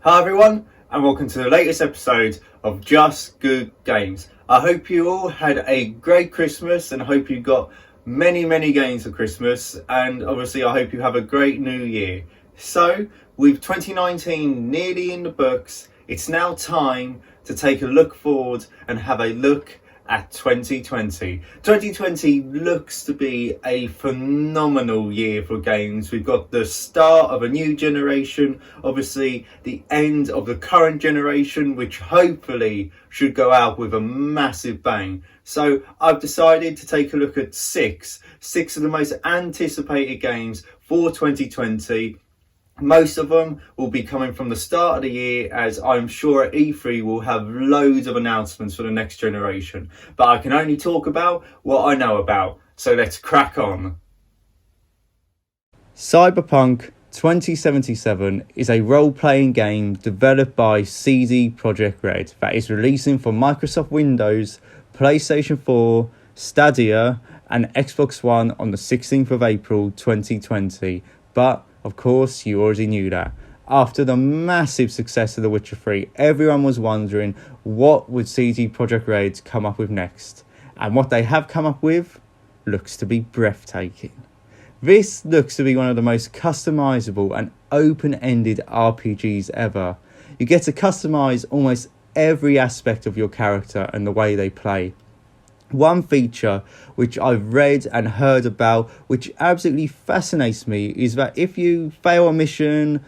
Hi everyone, and welcome to the latest episode of Just Good Games. I hope you all had a great Christmas and I hope you got many games for Christmas, and obviously I hope you have a great new year. So, with 2019 nearly in the books, it's now time to take a look forward and have a look at 2020. 2020 looks to be a phenomenal year for games. We've got the start of a new generation, obviously the end of the current generation, which hopefully should go out with a massive bang. So I've decided to take a look at six of the most anticipated games for 2020. Most of them will be coming from the start of the year, as I'm sure at E3 we'll have loads of announcements for the next generation. But I can only talk about what I know about, so let's crack on. Cyberpunk 2077 is a role-playing game developed by CD Projekt Red that is releasing for Microsoft Windows, PlayStation 4, Stadia and Xbox One on the 16th of April 2020. But of course, you already knew that. After the massive success of The Witcher 3, everyone was wondering what would CD Projekt Red come up with next. And what they have come up with looks to be breathtaking. This looks to be one of the most customizable and open-ended RPGs ever. You get to customize almost every aspect of your character and the way they play. One feature which I've read and heard about, which absolutely fascinates me, is that if you fail a mission,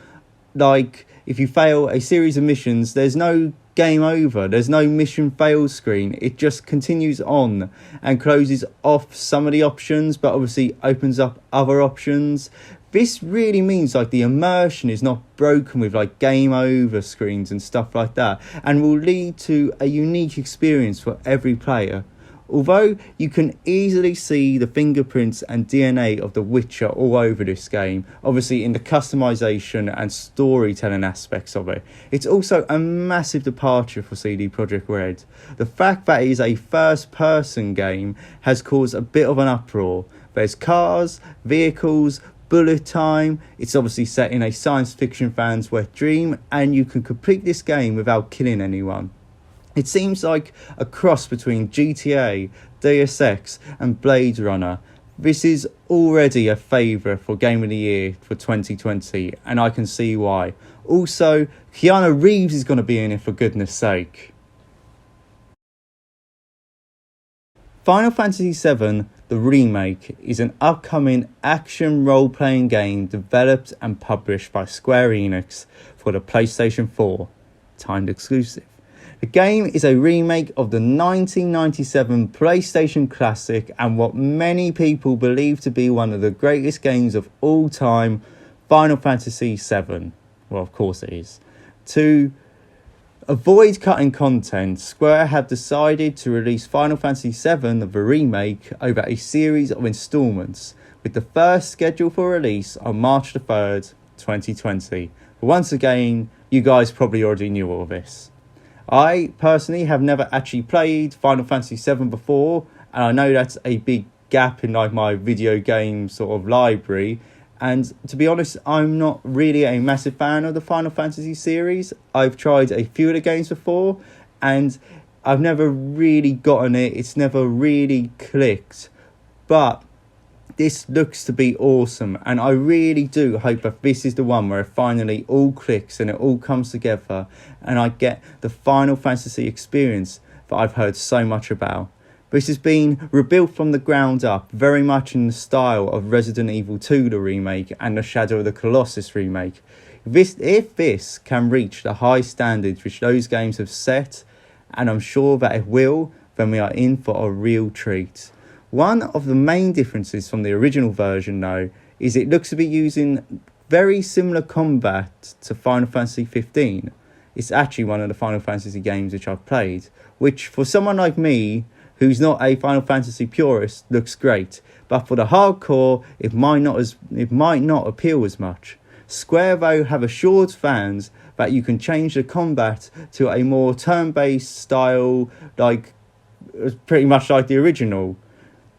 like if you fail a series of missions, there's no game over, there's no mission fail screen. It just continues on and closes off some of the options, but obviously opens up other options. This really means like the immersion is not broken with like game over screens and stuff like that, and will lead to a unique experience for every player. Although you can easily see the fingerprints and DNA of The Witcher all over this game, obviously in the customization and storytelling aspects of it, it's also a massive departure for CD Projekt Red. The fact that it is a first-person game has caused a bit of an uproar. There's cars, vehicles, bullet time. It's obviously set in a science fiction fan's wet dream, and you can complete this game without killing anyone. It seems like a cross between GTA, Deus Ex and Blade Runner. This is already a favourite for Game of the Year for 2020, and I can see why. Also, Keanu Reeves is going to be in it, for goodness sake. Final Fantasy VII The Remake is an upcoming action role-playing game developed and published by Square Enix for the PlayStation 4, timed exclusive. The game is a remake of the 1997 PlayStation classic and what many people believe to be one of the greatest games of all time, Final Fantasy VII. Well, of course it is. To avoid cutting content, Square have decided to release Final Fantasy VII, the remake, over a series of installments, with the first scheduled for release on March the 3rd, 2020. But once again, you guys probably already knew all this. I personally have never actually played Final Fantasy VII before, and I know that's a big gap in like my video game sort of library. And to be honest, I'm not really a massive fan of the Final Fantasy series. I've tried a few of the games before, and I've never really gotten it. It's never really clicked. But this looks to be awesome, and I really do hope that this is the one where it finally all clicks and it all comes together and I get the Final Fantasy experience that I've heard so much about. This has been rebuilt from the ground up, very much in the style of Resident Evil 2 the remake and the Shadow of the Colossus remake. If this can reach the high standards which those games have set, and I'm sure that it will, then we are in for a real treat. One of the main differences from the original version, though, is it looks to be using very similar combat to Final Fantasy 15. It's actually one of the Final Fantasy games which I've played, which for someone like me, who's not a Final Fantasy purist, looks great. But for the hardcore, it might not appeal as much. Square, though, have assured fans that you can change the combat to a more turn-based style, like pretty much like the original.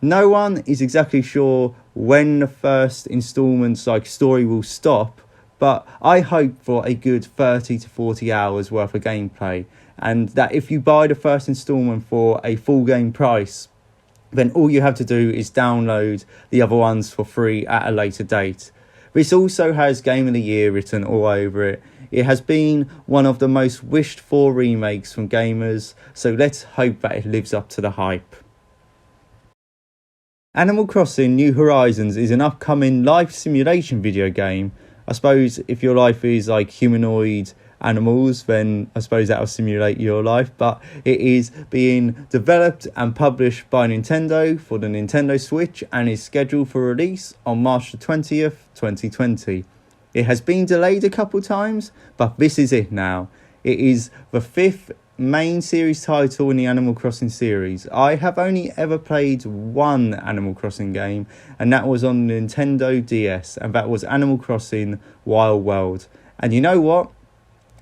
No one is exactly sure when the first installment's story will stop, but I hope for a good 30 to 40 hours worth of gameplay, and that if you buy the first installment for a full game price, then all you have to do is download the other ones for free at a later date. This also has Game of the Year written all over it. It has been one of the most wished for remakes from gamers, so let's hope that it lives up to the hype. Animal Crossing New Horizons is an upcoming life simulation video game. I suppose if your life is like humanoid animals, then I suppose that'll simulate your life, but it is being developed and published by Nintendo for the Nintendo Switch and is scheduled for release on March the 20th, 2020. It has been delayed a couple times, but this is it now. It is the 5th main series title in the Animal Crossing series. I have only ever played one Animal Crossing game, and that was on the Nintendo DS, and that was Animal Crossing Wild World. And you know what?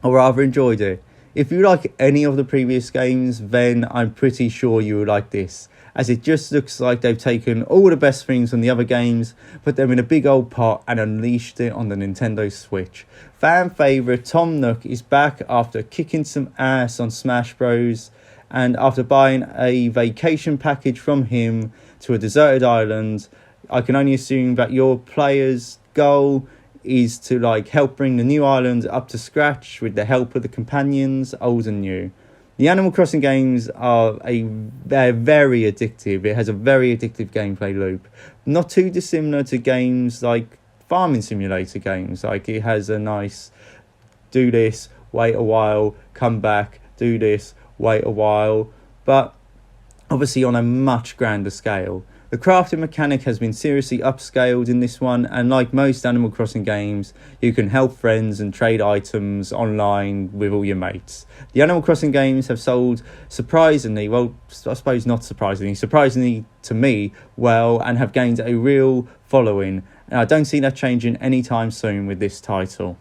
I rather enjoyed it. If you like any of the previous games, then I'm pretty sure you will like this, as it just looks like they've taken all the best things from the other games, put them in a big old pot and unleashed it on the Nintendo Switch. Fan favourite Tom Nook is back after kicking some ass on Smash Bros, and after buying a vacation package from him to a deserted island. I can only assume that your player's goal is to help bring the new island up to scratch with the help of the companions, old and new. The Animal Crossing games they're very addictive. It has a very addictive gameplay loop. Not too dissimilar to games like farming simulator games. It has a nice do this, wait a while, come back, do this, wait a while, but obviously on a much grander scale. The crafting mechanic has been seriously upscaled in this one, and like most Animal Crossing games, you can help friends and trade items online with all your mates. The Animal Crossing games have sold surprisingly, well, I suppose not surprisingly to me, well, and have gained a real following, and I don't see that changing anytime soon with this title.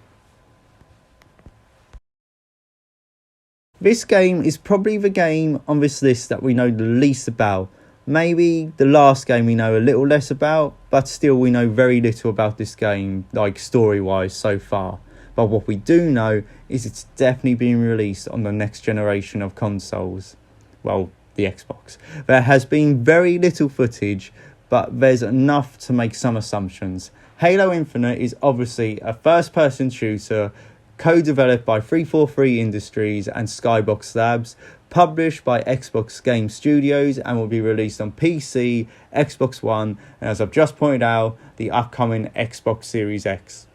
This game is probably the game on this list that we know the least about. Maybe the last game we know a little less about, but still we know very little about this game, story-wise so far. But what we do know is it's definitely being released on the next generation of consoles. Well, the Xbox. There has been very little footage, but there's enough to make some assumptions. Halo Infinite is obviously a first-person shooter co-developed by 343 Industries and Skybox Labs, published by Xbox Game Studios, and will be released on PC, Xbox One, and as I've just pointed out, the upcoming Xbox Series X.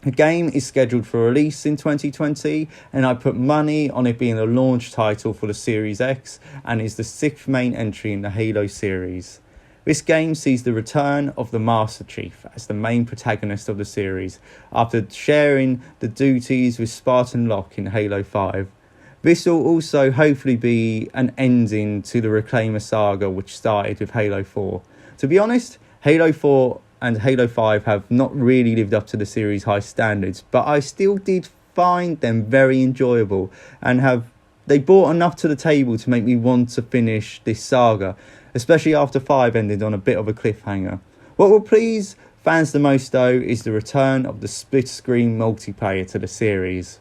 The game is scheduled for release in 2020, and I put money on it being the launch title for the Series X, and is the 6th main entry in the Halo series. This game sees the return of the Master Chief as the main protagonist of the series, after sharing the duties with Spartan Locke in Halo 5. This will also hopefully be an ending to the Reclaimer saga which started with Halo 4. To be honest, Halo 4 and Halo 5 have not really lived up to the series' high standards, but I still did find them very enjoyable, and they brought enough to the table to make me want to finish this saga, especially after 5 ended on a bit of a cliffhanger. What will please fans the most though is the return of the split screen multiplayer to the series.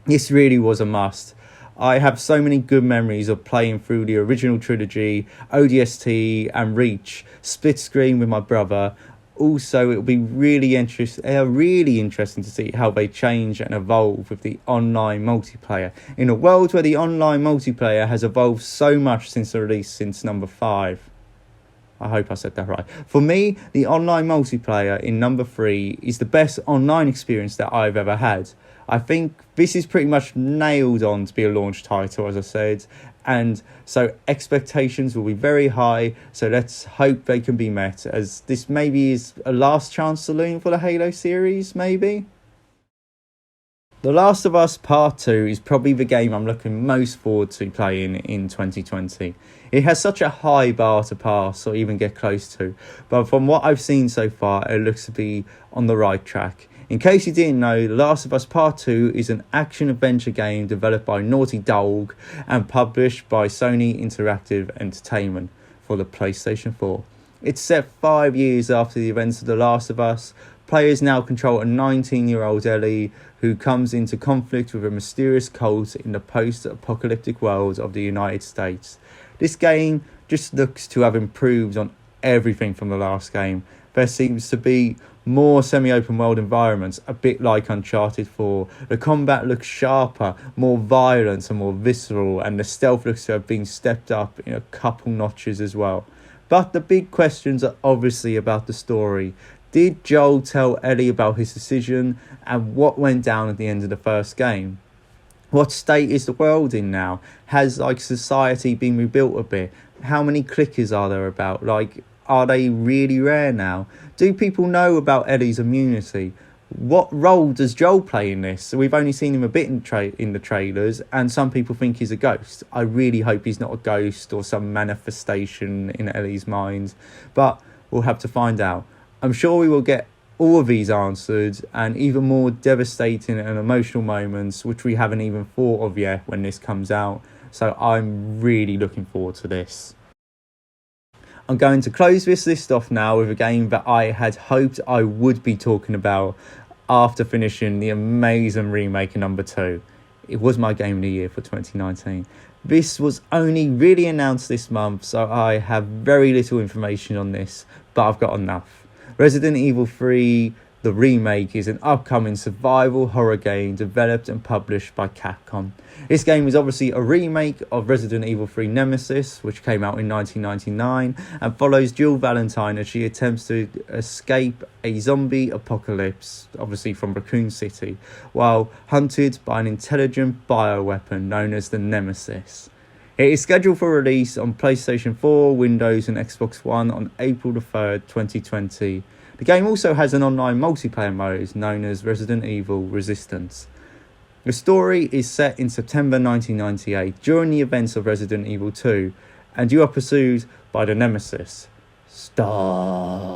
This really was a must. I have so many good memories of playing through the original trilogy, ODST and Reach, split screen with my brother. Also, it'll be really interesting to see how they change and evolve with the online multiplayer, in a world where the online multiplayer has evolved so much since the release since number 5. I hope I said that right. For me, the online multiplayer in number 3 is the best online experience that I've ever had. I think this is pretty much nailed on to be a launch title, as I said, and so expectations will be very high, so let's hope they can be met, as this maybe is a last chance saloon for the Halo series, maybe? The Last of Us Part 2 is probably the game I'm looking most forward to playing in 2020. It has such a high bar to pass or even get close to, but from what I've seen so far, it looks to be on the right track. In case you didn't know, The Last of Us Part 2 is an action-adventure game developed by Naughty Dog and published by Sony Interactive Entertainment for the PlayStation 4. It's set 5 years after the events of The Last of Us, Players now control a 19-year-old Ellie who comes into conflict with a mysterious cult in the post-apocalyptic world of the United States. This game just looks to have improved on everything from the last game. There seems to be more semi-open world environments, a bit like Uncharted 4. The combat looks sharper, more violent and more visceral, and the stealth looks to have been stepped up in a couple notches as well. But the big questions are obviously about the story. Did Joel tell Ellie about his decision, and what went down at the end of the first game? What state is the world in now? Has society been rebuilt a bit? How many clickers are there about? Are they really rare now? Do people know about Ellie's immunity? What role does Joel play in this? We've only seen him a bit in the trailers, and some people think he's a ghost. I really hope he's not a ghost or some manifestation in Ellie's mind, but we'll have to find out. I'm sure we will get all of these answered, and even more devastating and emotional moments which we haven't even thought of yet when this comes out. So I'm really looking forward to this. I'm going to close this list off now with a game that I had hoped I would be talking about after finishing the amazing remake of number 2. It was my game of the year for 2019. This was only really announced this month, so I have very little information on this, but I've got enough. Resident Evil 3, the remake, is an upcoming survival horror game developed and published by Capcom. This game is obviously a remake of Resident Evil 3 Nemesis, which came out in 1999, and follows Jill Valentine as she attempts to escape a zombie apocalypse, obviously from Raccoon City, while hunted by an intelligent bioweapon known as the Nemesis. It is scheduled for release on PlayStation 4, Windows and Xbox One on April the 3rd, 2020. The game also has an online multiplayer mode known as Resident Evil Resistance. The story is set in September 1998 during the events of Resident Evil 2, and you are pursued by the Nemesis. Stars.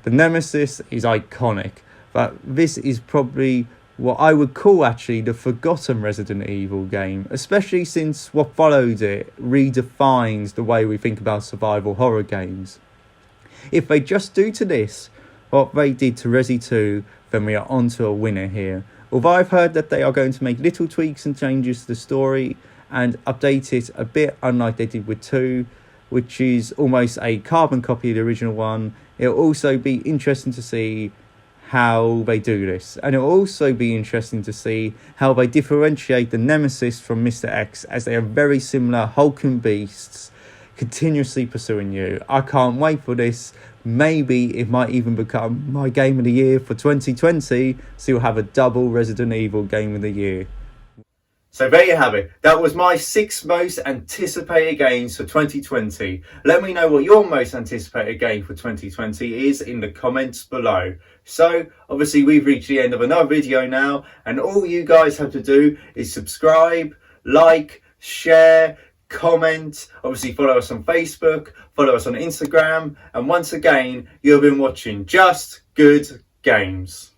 The Nemesis is iconic, but this is probably what I would call actually the forgotten Resident Evil game, especially since what followed it redefines the way we think about survival horror games. If they just do to this what they did to Resi 2, then we are onto a winner here. Although I've heard that they are going to make little tweaks and changes to the story and update it a bit unlike they did with 2, which is almost a carbon copy of the original one, it'll also be interesting to see how they do this, and it'll also be interesting to see how they differentiate the Nemesis from Mr. X, as they are very similar hulking beasts continuously pursuing you. I can't wait for this. Maybe it might even become my game of the year for 2020, so you'll have a double Resident Evil game of the year. So there you have it. That was my 6 most anticipated games for 2020. Let me know what your most anticipated game for 2020 is in the comments below. So obviously we've reached the end of another video now, and all you guys have to do is subscribe, like, share, comment, obviously follow us on Facebook, follow us on Instagram, and once again, you've been watching Just Good Games.